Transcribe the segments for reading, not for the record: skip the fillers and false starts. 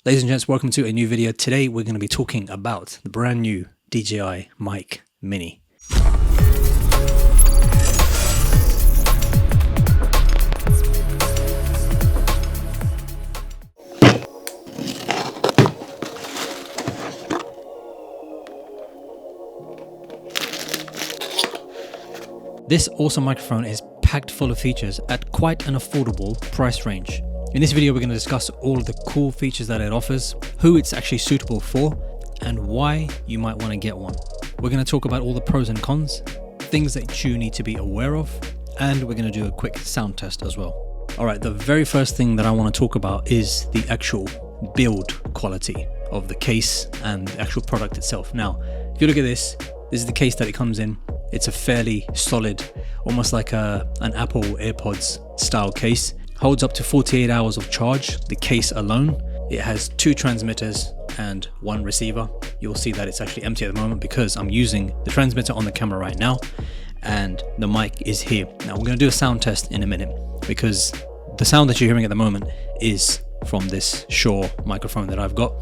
Ladies and gents, welcome to a new video. Today we're going to be talking about the brand new DJI Mic Mini. This awesome microphone is packed full of features at quite an affordable price range. In this video, we're going to discuss all of the cool features that it offers, who it's actually suitable for, and why you might want to get one. We're going to talk about all the pros and cons, things that you need to be aware of, and we're going to do a quick sound test as well. All right, the very first thing that I want to talk about is the actual build quality of the case and the actual product itself. Now, if you look at this is the case that it comes in. It's a fairly solid, almost like an Apple AirPods style case. Holds up to 48 hours of charge, the case alone. It has 2 transmitters and 1 receiver. You'll see that it's actually empty at the moment because I'm using the transmitter on the camera right now and the mic is here. Now we're going to do a sound test in a minute because the sound that you're hearing at the moment is from this Shure microphone that I've got,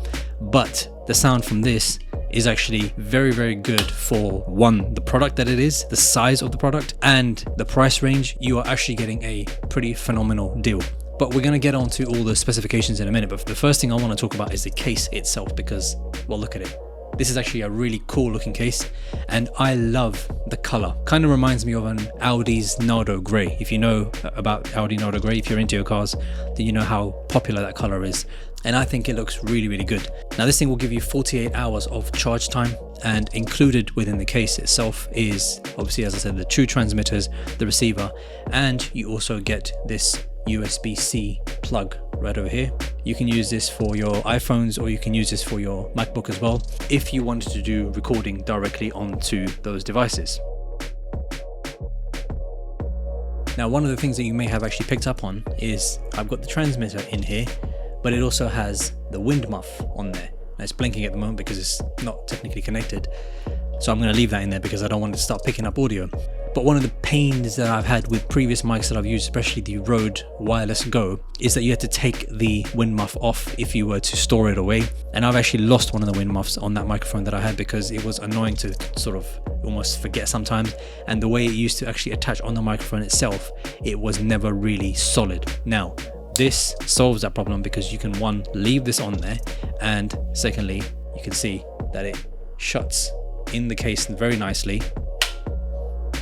but the sound from this is actually very, very good for one, the product that it is, the size of the product, and the price range. You are actually getting a pretty phenomenal deal. But we're going to get on to all the specifications in a minute. But the first thing I want to talk about is the case itself because, well, look at it. This is actually a really cool looking case and I love the color. Kind of reminds me of an Audi's Nardo Grey. If you know about Audi Nardo Grey, if you're into your cars, then you know how popular that color is. And I think it looks really, really good. Now this thing will give you 48 hours of charge time, and included within the case itself is obviously, as I said, the 2 transmitters, the receiver, and you also get this USB-C plug right over here. You can use this for your iPhones or you can use this for your MacBook as well if you wanted to do recording directly onto those devices. Now, one of the things that you may have actually picked up on is I've got the transmitter in here, but it also has the wind muff on there. Now, it's blinking at the moment because it's not technically connected. So I'm going to leave that in there because I don't want it to start picking up audio. But one of the pains that I've had with previous mics that I've used, especially the Rode Wireless Go, is that you had to take the wind muff off if you were to store it away. And I've actually lost one of the wind muffs on that microphone that I had because it was annoying to sort of almost forget sometimes. And the way it used to actually attach on the microphone itself, it was never really solid. Now, this solves that problem because you can, one, leave this on there, and secondly, you can see that it shuts in the case very nicely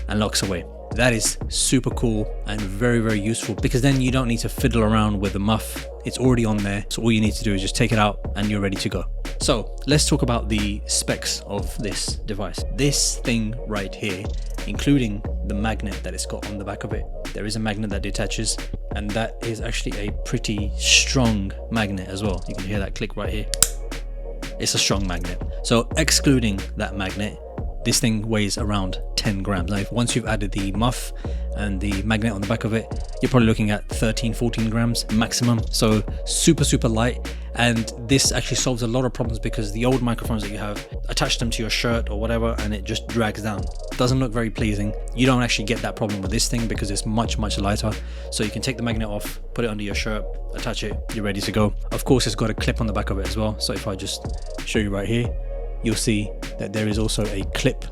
and locks away. That is super cool and very, very useful because then you don't need to fiddle around with the muff. It's already on there, so all you need to do is just take it out and you're ready to go. So let's talk about the specs of this device. This thing right here, including the magnet that it's got on the back of it, there is a magnet that detaches, and that is actually a pretty strong magnet as well. You can hear that click right here. It's a strong magnet. So excluding that magnet, this thing weighs around 10 grams. Now, once you've added the muff and the magnet on the back of it, you're probably looking at 13, 14 grams maximum. So super, super light. And this actually solves a lot of problems because the old microphones that you have, attach them to your shirt or whatever, and it just drags down. Doesn't look very pleasing. You don't actually get that problem with this thing because it's much, much lighter. So you can take the magnet off, put it under your shirt, attach it, you're ready to go. Of course, it's got a clip on the back of it as well. So if I just show you right here, you'll see that there is also a clip,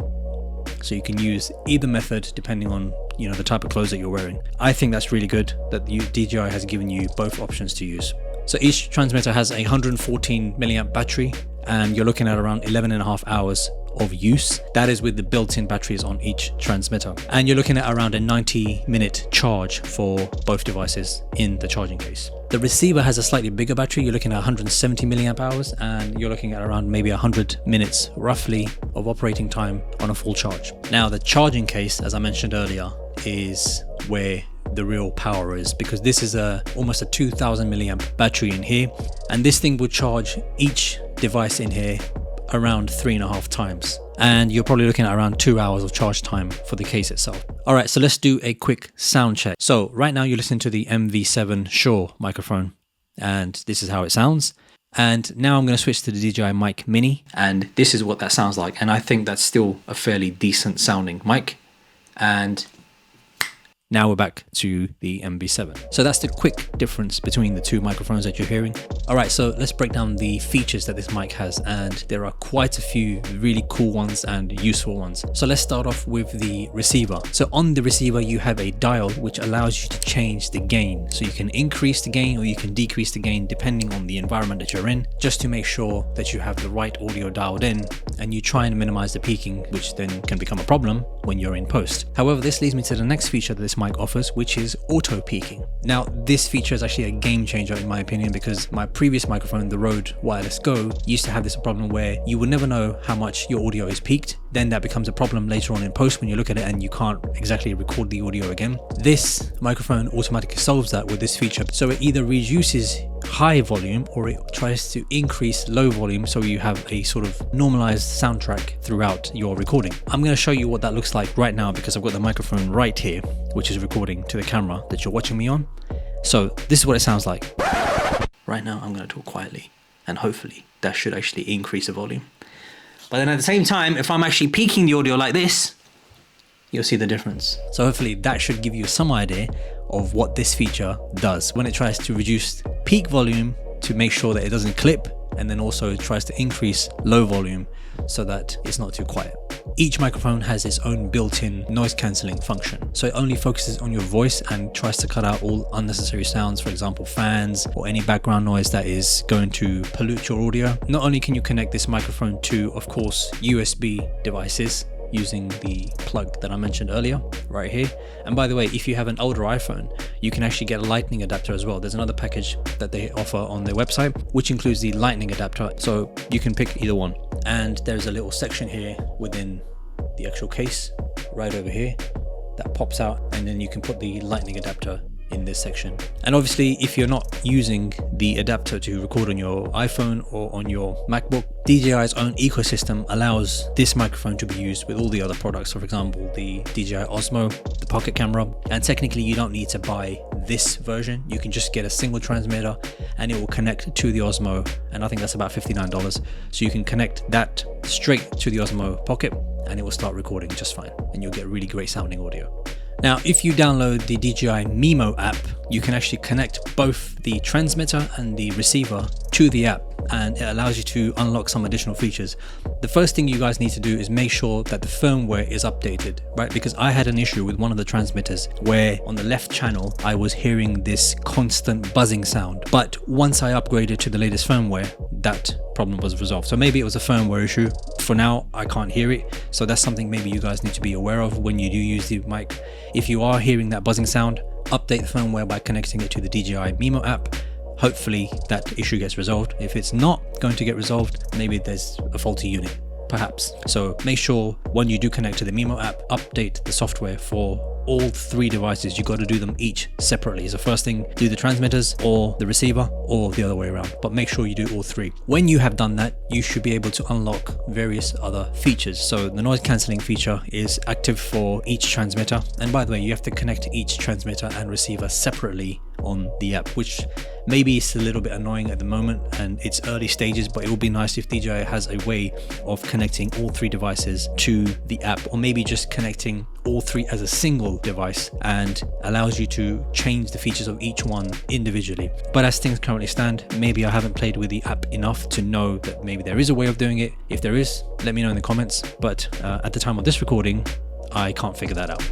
so you can use either method depending on the type of clothes that you're wearing. I think that's really good that DJI has given you both options to use. So each transmitter has a 114 milliamp battery and you're looking at around 11.5 hours of use. That is with the built-in batteries on each transmitter, and you're looking at around a 90-minute charge for both devices in the charging case. The receiver has a slightly bigger battery. You're looking at 170 milliamp hours and you're looking at around maybe 100 minutes roughly of operating time on a full charge. Now the charging case, as I mentioned earlier, is where the real power is because this is almost a 2000 milliamp battery in here, and this thing will charge each device in here around 3.5 times, and you're probably looking at around 2 hours of charge time for the case itself. All right, so let's do a quick sound check. So right now you're listening to the MV7 Shure microphone and this is how it sounds. And now I'm going to switch to the DJI Mic Mini and this is what that sounds like, and I think that's still a fairly decent sounding mic. And Now we're back to the MV7. So that's the quick difference between the two microphones that you're hearing. All right, so let's break down the features that this mic has, and there are quite a few really cool ones and useful ones. So let's start off with the receiver. So on the receiver, you have a dial which allows you to change the gain. So you can increase the gain or you can decrease the gain depending on the environment that you're in, just to make sure that you have the right audio dialed in, and you try and minimize the peaking, which then can become a problem when you're in post. However, this leads me to the next feature that this mic offers, which is auto peaking. Now, this feature is actually a game changer in my opinion, because my previous microphone, the Rode Wireless Go, used to have this problem where you would never know how much your audio is peaked. Then that becomes a problem later on in post when you look at it and you can't exactly record the audio again. This microphone automatically solves that with this feature. So it either reduces high volume or it tries to increase low volume, so you have a sort of normalized soundtrack throughout your recording. I'm going to show you what that looks like right now, because I've got the microphone right here, which is recording to the camera that you're watching me on. So this is what it sounds like. Right now I'm going to talk quietly, and hopefully that should actually increase the volume. But then at the same time, if I'm actually peaking the audio like this, you'll see the difference. So hopefully that should give you some idea of what this feature does when it tries to reduce peak volume to make sure that it doesn't clip, and then also tries to increase low volume so that it's not too quiet. Each microphone has its own built-in noise cancelling function. So it only focuses on your voice and tries to cut out all unnecessary sounds, for example fans or any background noise that is going to pollute your audio. Not only can you connect this microphone to, of course, USB devices using the plug that I mentioned earlier right here. And by the way, if you have an older iPhone, you can actually get a lightning adapter as well. There's another package that they offer on their website which includes the lightning adapter, so you can pick either one. And there's a little section here within the actual case right over here that pops out, and then you can put the lightning adapter in this section. And obviously, if you're not using the adapter to record on your iPhone or on your MacBook, DJI's own ecosystem allows this microphone to be used with all the other products. So for example, the DJI Osmo, the pocket camera, and technically you don't need to buy this version. You can just get a single transmitter and it will connect to the Osmo, and I think that's about $59. So you can connect that straight to the Osmo Pocket and it will start recording just fine, and you'll get really great sounding audio. Now, if you download the DJI Memo app, you can actually connect both the transmitter and the receiver to the app, and it allows you to unlock some additional features. The first thing you guys need to do is make sure that the firmware is updated, right? Because I had an issue with one of the transmitters where on the left channel, I was hearing this constant buzzing sound. But once I upgraded to the latest firmware, that problem was resolved. So maybe it was a firmware issue. For now, I can't hear it. So that's something maybe you guys need to be aware of when you do use the mic. If you are hearing that buzzing sound, update the firmware by connecting it to the DJI Memo app. Hopefully that issue gets resolved. If it's not going to get resolved, maybe there's a faulty unit, perhaps. So make sure when you do connect to the Memo app, update the software for all three devices. You got to do them each separately. So first thing, do the transmitters or the receiver, or the other way around, but make sure you do all three. When you have done that, you should be able to unlock various other features. So the noise cancelling feature is active for each transmitter, and by the way, you have to connect to each transmitter and receiver separately on the app, which maybe is a little bit annoying at the moment and it's early stages, but it would be nice if DJI has a way of connecting all three devices to the app, or maybe just connecting all three as a single device and allows you to change the features of each one individually. But as things currently stand, maybe I haven't played with the app enough to know that maybe there is a way of doing it. If there is, let me know in the comments, but at the time of this recording, I can't figure that out.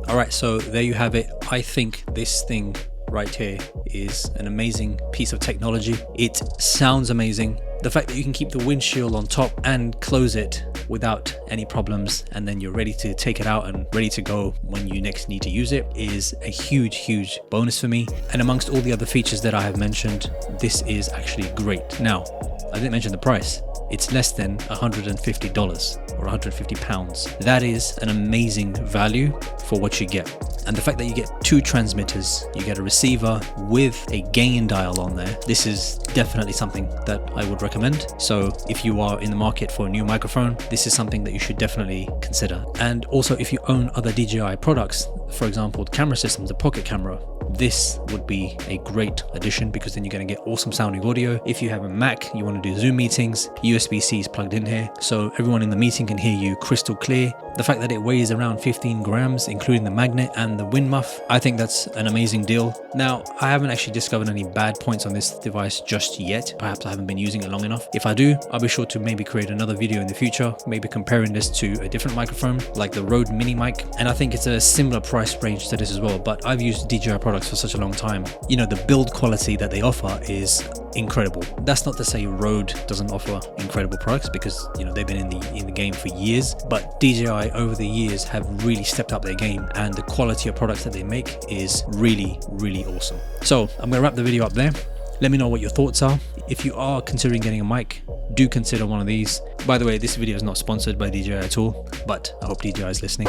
Alright, so there you have it. I think this thing right here is an amazing piece of technology. It sounds amazing. The fact that you can keep the windshield on top and close it without any problems, and then you're ready to take it out and ready to go when you next need to use it, is a huge bonus for me. And amongst all the other features that I have mentioned, this is actually great. Now, I didn't mention the price. It's less than $150 or £150. That is an amazing value for what you get. And the fact that you get two transmitters, you get a receiver with a gain dial on there, this is definitely something that I would recommend. So if you are in the market for a new microphone, this is something that you should definitely consider. And also, if you own other DJI products, for example, the camera systems, the pocket camera, this would be a great addition because then you're going to get awesome sounding audio. If you have a Mac, you want to do Zoom meetings, USB-C is plugged in here, so everyone in the meeting can hear you crystal clear. The fact that it weighs around 15 grams, including the magnet and the wind muff, I think that's an amazing deal. Now, I haven't actually discovered any bad points on this device just yet. Perhaps I haven't been using it long enough. If I do, I'll be sure to maybe create another video in the future, maybe comparing this to a different microphone like the Rode Mini mic. And I think it's a similar price range to this as well, but I've used DJI products for such a long time. You know, the build quality that they offer is incredible. That's not to say Rode doesn't offer incredible products, because you know they've been in the game for years, but DJI over the years have really stepped up their game, and the quality of products that they make is really awesome. So I'm gonna wrap the video up there. Let me know what your thoughts are. If you are considering getting a mic, do consider one of these. By the way, this video is not sponsored by DJI at all, but I hope DJI is listening.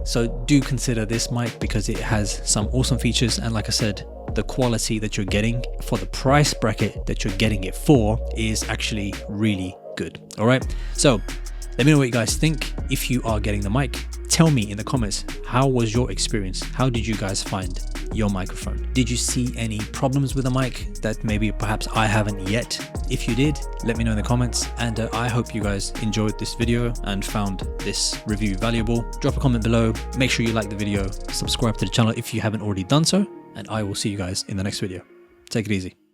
So do consider this mic because it has some awesome features, and like I said, the quality that you're getting for the price bracket that you're getting it for is actually really good. All right, so let me know what you guys think. If you are getting the mic, tell me in the comments, how was your experience? How did you guys find your microphone? Did you see any problems with the mic that maybe perhaps I haven't yet? If you did, let me know in the comments, and I hope you guys enjoyed this video and found this review valuable. Drop a comment below, make sure you like the video, subscribe to the channel if you haven't already done so, and I will see you guys in the next video. Take it easy.